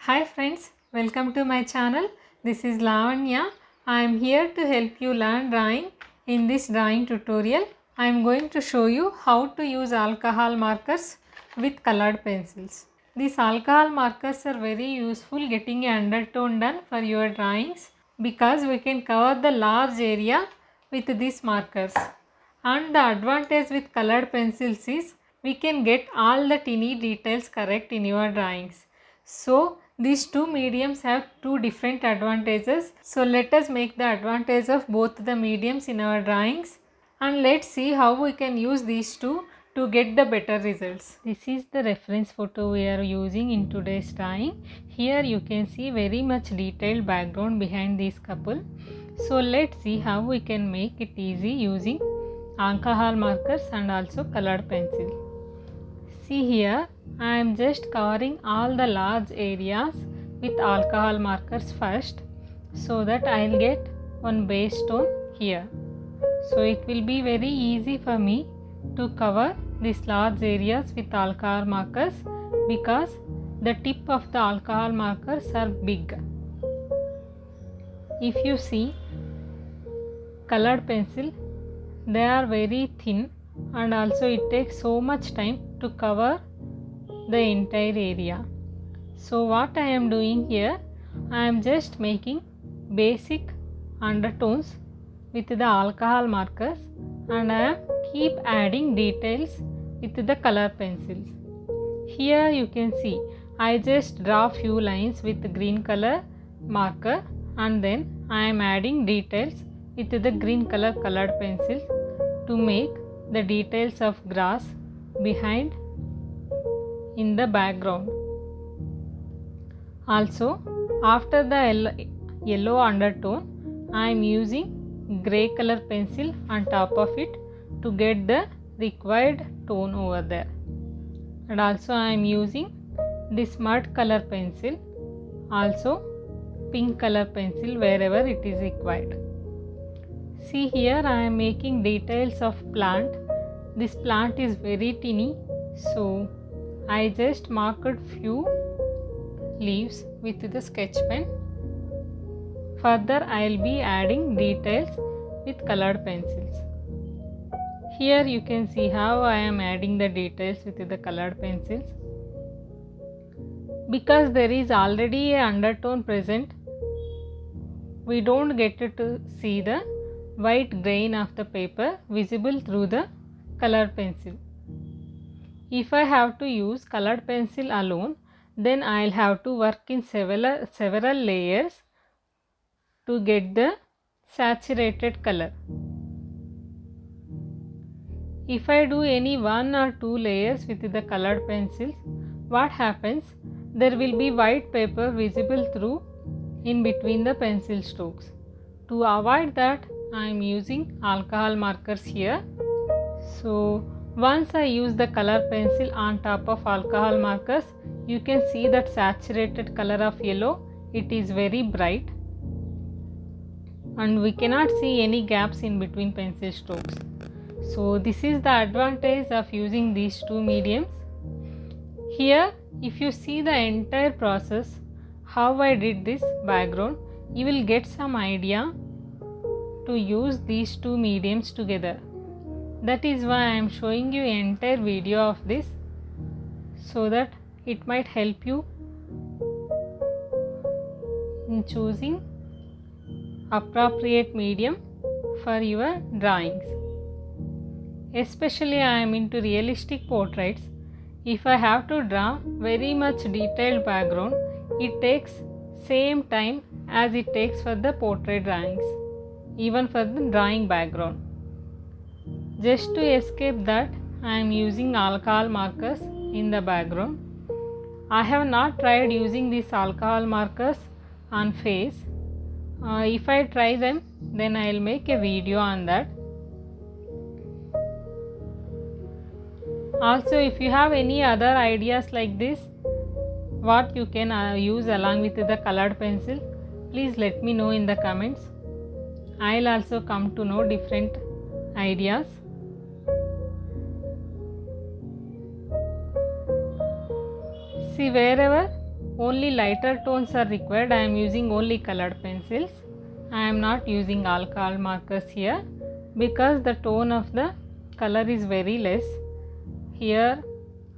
Hi friends, welcome to my channel. This is Lavanya. I am here to help you learn drawing. In this drawing tutorial, I am going to show you how to use alcohol markers with colored pencils. These alcohol markers are very useful getting an undertone done for your drawings because we can cover the large area with these markers. And the advantage with colored pencils is we can get all the tiny details correct in your drawings. So these two mediums have two different advantages. So let us make the advantage of both the mediums in our drawings and let's see how we can use these two to get the better results. This is the reference photo we are using in today's drawing. Here you can see very much detailed background behind this couple. So let's see how we can make it easy using alcohol markers and also colored pencil. See here, I am just covering all the large areas with alcohol markers first so that I will get one base tone here. So it will be very easy for me to cover these large areas with alcohol markers because the tip of the alcohol markers are big. If you see colored pencil, they are very thin and also it takes so much time to cover the entire area. So what I am doing here, I am just making basic undertones with the alcohol markers and I am keep adding details with the color pencils. Here you can see I just draw few lines with green color marker and then I am adding details with the green color colored pencil to make the details of grass behind in the background. Also after the yellow undertone I am using grey color pencil on top of it to get the required tone over there. And also I am using this mud color pencil, also pink color pencil wherever it is required. See here I am making details of plant. This plant is very tiny, so I just marked few leaves with the sketch pen. Further I will be adding details with colored pencils. Here you can see how I am adding the details with the colored pencils. Because there is already a undertone present, we don't get to see the white grain of the paper visible through the colored pencil. If I have to use colored pencil alone, then I will have to work in several layers to get the saturated color. If I do any one or two layers with the colored pencils, what happens? There will be white paper visible through in between the pencil strokes. To avoid that, I am using alcohol markers here. So once I use the color pencil on top of alcohol markers, you can see that saturated color of yellow, it is very bright and we cannot see any gaps in between pencil strokes. So this is the advantage of using these two mediums. Here if you see the entire process, how I did this background, you will get some idea to use these two mediums together. That is why I am showing you an entire video of this so that it might help you in choosing appropriate medium for your drawings. Especially I am into realistic portraits. If I have to draw very much detailed background, it takes same time as it takes for the portrait drawings, even for the drawing background. Just to escape that, I am using alcohol markers in the background. I have not tried using these alcohol markers on face. If I try them, then I will make a video on that. Also, if you have any other ideas like this, what you can use along with the colored pencil, please let me know in the comments. I will also come to know different ideas. See, wherever only lighter tones are required. I am using only colored pencils. I am not using alcohol markers here because the tone of the color is very less. Here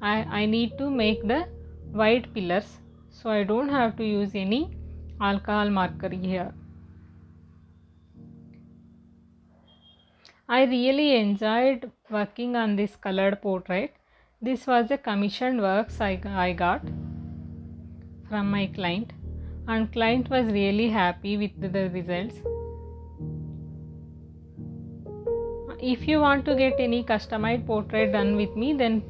I need to make the white pillars, so I don't have to use any alcohol marker here. I really enjoyed working on this colored portrait. This was a commissioned works I got from my client, and client was really happy with the results. If you want to get any customized portrait done with me, then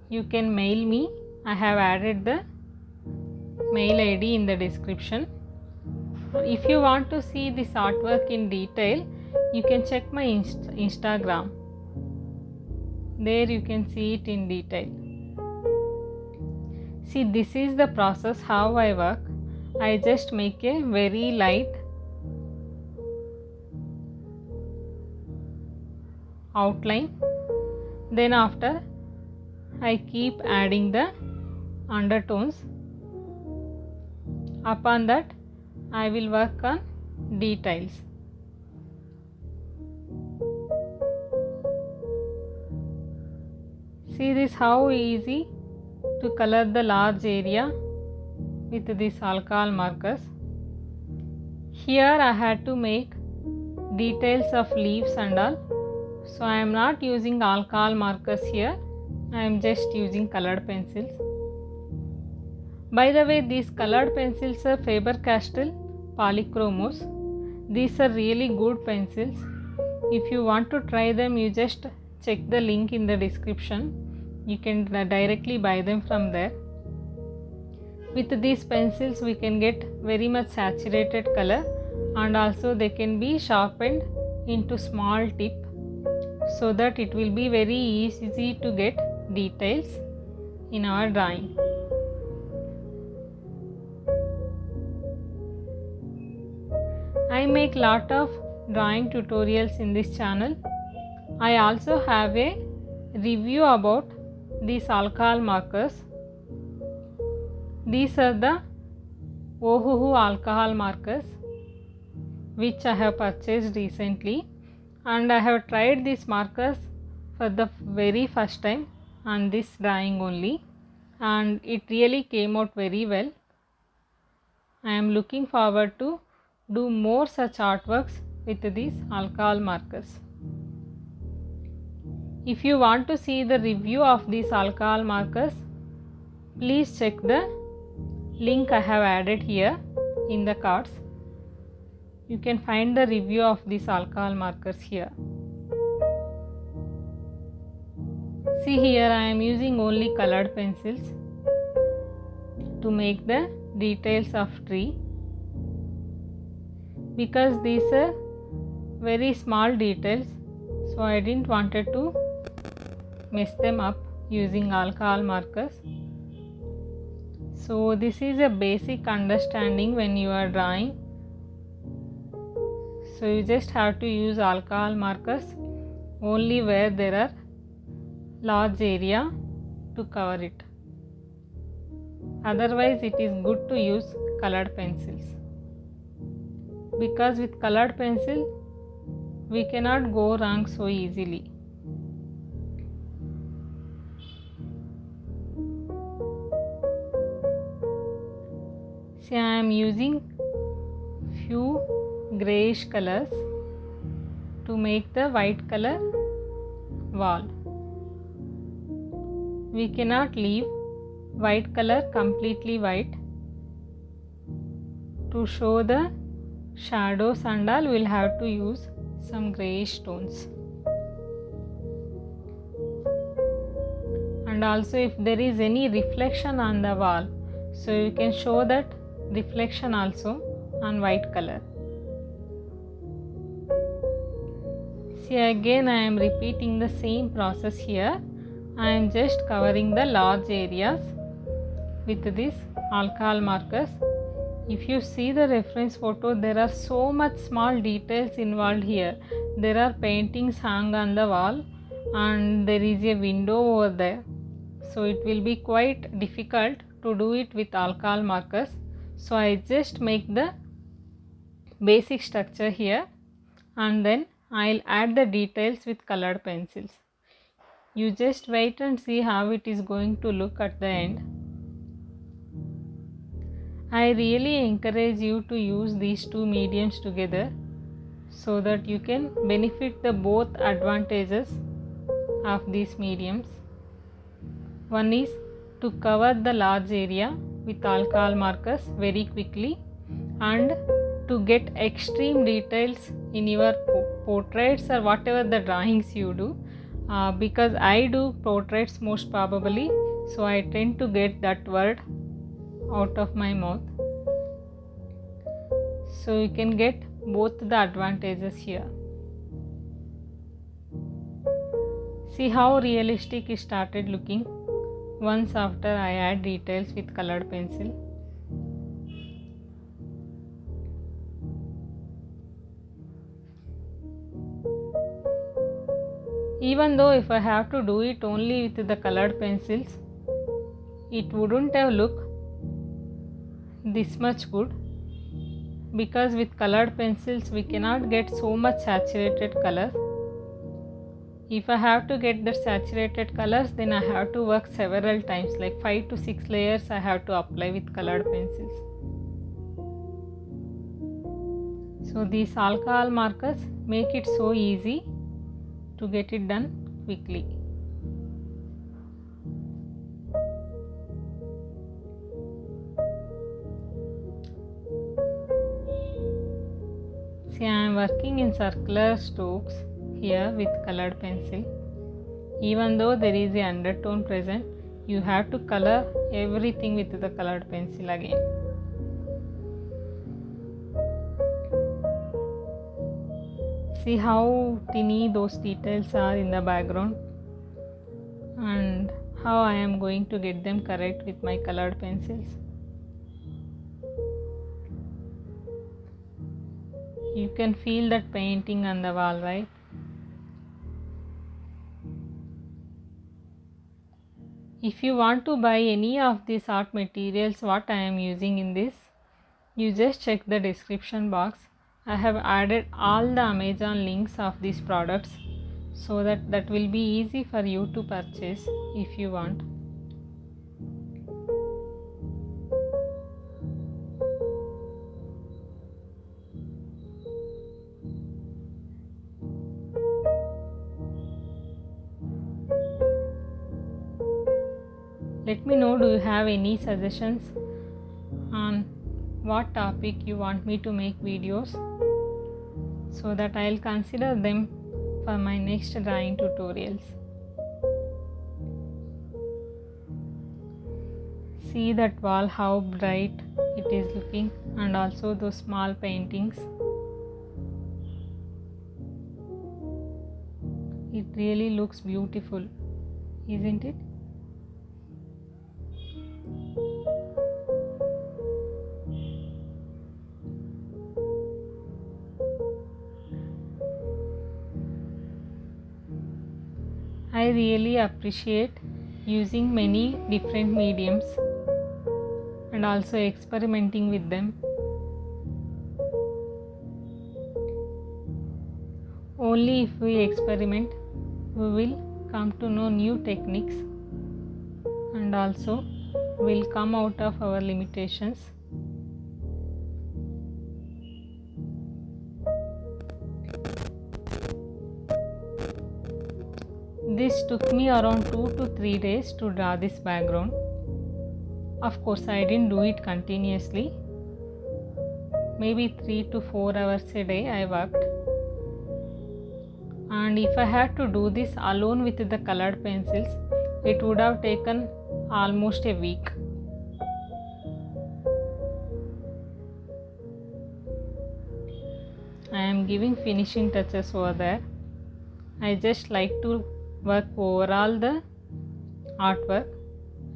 you can mail me. I have added the mail ID in the description. If you want to see this artwork in detail, you can check my Instagram. There you can see it in detail. See, this is the process how I work. I just make a very light outline. Then after I keep adding the undertones. Upon that I will work on details. See this how easy to color the large area with these alcohol markers. Here I had to make details of leaves and all, so I am not using alcohol markers here. I am just using colored pencils. By the way, these colored pencils are Faber-Castell Polychromos. These are really good pencils. If you want to try them, you just check the link in the description. You can directly buy them from there. With these pencils we can get very much saturated color, and also they can be sharpened into small tip so that it will be very easy to get details in our drawing. I make lot of drawing tutorials in this channel. I also have a review about these alcohol markers. These are the Ohuhu alcohol markers which I have purchased recently, and I have tried these markers for the very first time on this drawing only, and it really came out very well. I am looking forward to do more such artworks with these alcohol markers. If you want to see the review of these alcohol markers, please check the link I have added here in the cards. You can find the review of these alcohol markers here. See, here I am using only colored pencils to make the details of tree, because these are very small details, so I didn't wanted to mess them up using alcohol markers. So this is a basic understanding when you are drawing. So you just have to use alcohol markers only where there are large area to cover it. Otherwise it is good to use colored pencils, because with colored pencil we cannot go wrong so easily. See, I am using few grayish colors to make the white color wall. We cannot leave white color completely white. To show the shadows and all, we will have to use some grayish tones. And also if there is any reflection on the wall, so you can show that reflection also on white color. See, again I am repeating the same process here. I am just covering the large areas with these alcohol markers. If you see the reference photo, there are so much small details involved here. There are paintings hung on the wall and there is a window over there, so it will be quite difficult to do it with alcohol markers. So I just make the basic structure here and then I'll add the details with colored pencils. You just wait and see how it is going to look at the end. I really encourage you to use these two mediums together so that you can benefit the both advantages of these mediums. One is to cover the large area with alcohol markers very quickly and to get extreme details in your portraits or whatever the drawings you do. Because I do portraits most probably, so I tend to get that word out of my mouth. So you can get both the advantages here. See how realistic it started looking once after I add details with colored pencil. Even though if I have to do it only with the colored pencils, it wouldn't have looked this much good, because with colored pencils we cannot get so much saturated color. If I have to get the saturated colors, then I have to work several times, like 5 to 6 layers I have to apply with colored pencils. So these alcohol markers make it so easy to get it done quickly. See, I am working in circular strokes here with colored pencil. Even though there is an undertone present, you have to color everything with the colored pencil again. See how tiny those details are in the background and how I am going to get them correct with my colored pencils. You can feel that painting on the wall, right? If you want to buy any of these art materials what I am using in this, you just check the description box. I have added all the Amazon links of these products so that will be easy for you to purchase if you want. Let me know, do you have any suggestions on what topic you want me to make videos, so that I'll consider them for my next drawing tutorials. See that wall, how bright it is looking, and also those small paintings. It really looks beautiful, isn't it? I really appreciate using many different mediums and also experimenting with them. Only if we experiment, we will come to know new techniques and also will come out of our limitations. This took me around 2 to 3 days to draw this background. Of course, I didn't do it continuously. Maybe 3 to 4 hours a day I worked. And if I had to do this alone with the colored pencils, it would have taken almost a week. I am giving finishing touches over there. I just like to work overall the artwork.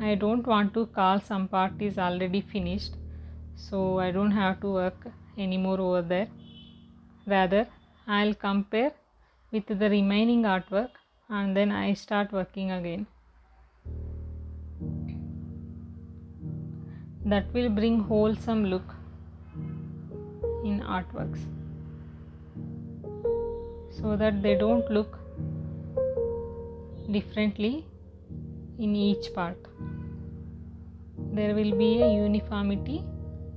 I don't want to call some part is already finished, so I don't have to work anymore over there. Rather, I'll compare with the remaining artwork and then I start working again. that will bring wholesome look in artworks, so that they don't look differently in each part. There will be a uniformity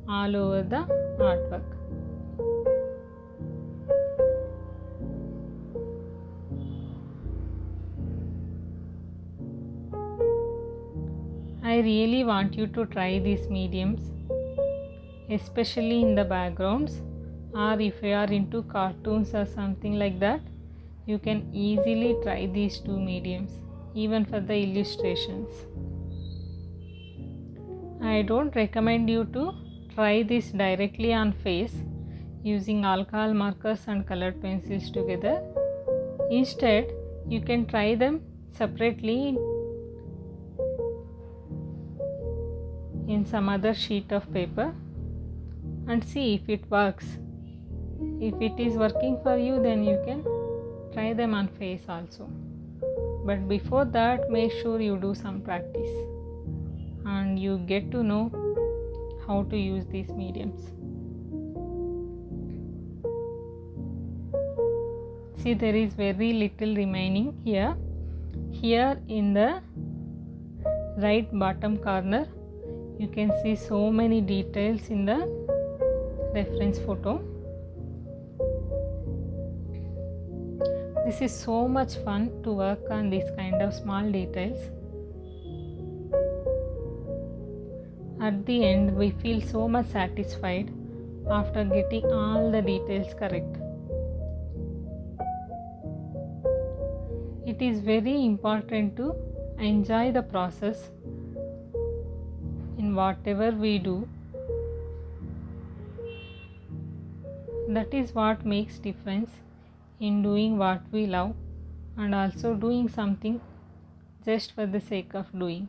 all over the artwork. I really want you to try these mediums, especially in the backgrounds, or if you are into cartoons or something like that, you can easily try these two mediums even for the illustrations. I don't recommend you to try this directly on face using alcohol markers and colored pencils together. Instead, you can try them separately in some other sheet of paper and see if it works. If it is working for you, then you can try them on face also. But before that, make sure you do some practice and you get to know how to use these mediums. See, there is very little remaining here. Here in the right bottom corner, you can see so many details in the reference photo. This is so much fun to work on these kind of small details. At the end, we feel so much satisfied after getting all the details correct. It is very important to enjoy the process in whatever we do. That is what makes difference in doing what we love and also doing something just for the sake of doing.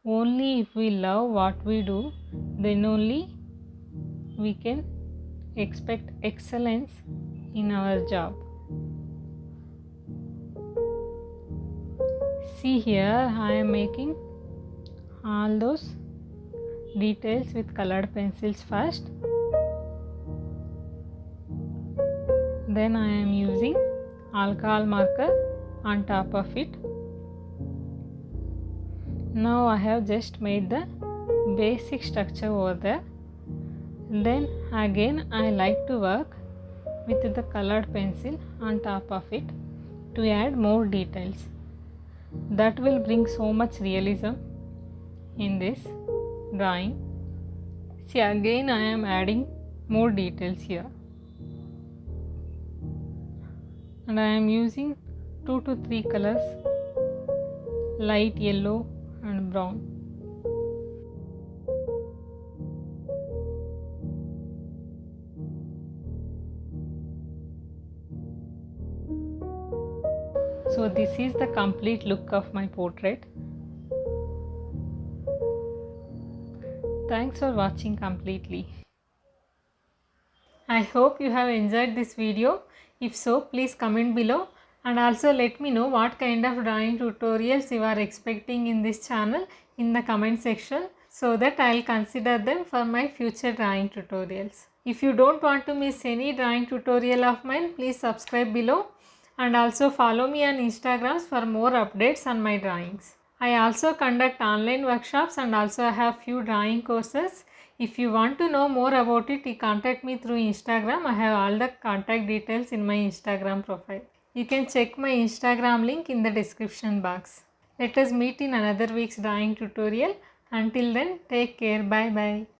Only if we love what we do, then only we can expect excellence in our job. See here, I am making all those details with colored pencils first. Then I am using alcohol marker on top of it. Now I have just made the basic structure over there. Then again I like to work with the colored pencil on top of it to add more details. That will bring so much realism in this drawing. See, again I am adding more details here. And I am using 2 to 3 colors, light yellow and brown. So this is the complete look of my portrait. Thanks for watching completely. I hope you have enjoyed this video. If so, please comment below and also let me know what kind of drawing tutorials you are expecting in this channel in the comment section, so that I will consider them for my future drawing tutorials. If you don't want to miss any drawing tutorial of mine, please subscribe below and also follow me on Instagram for more updates on my drawings. I also conduct online workshops and also have few drawing courses. If you want to know more about it, you contact me through Instagram. I have all the contact details in my Instagram profile. You can check my Instagram link in the description box. Let us meet in another week's drawing tutorial. Until then, take care. Bye bye.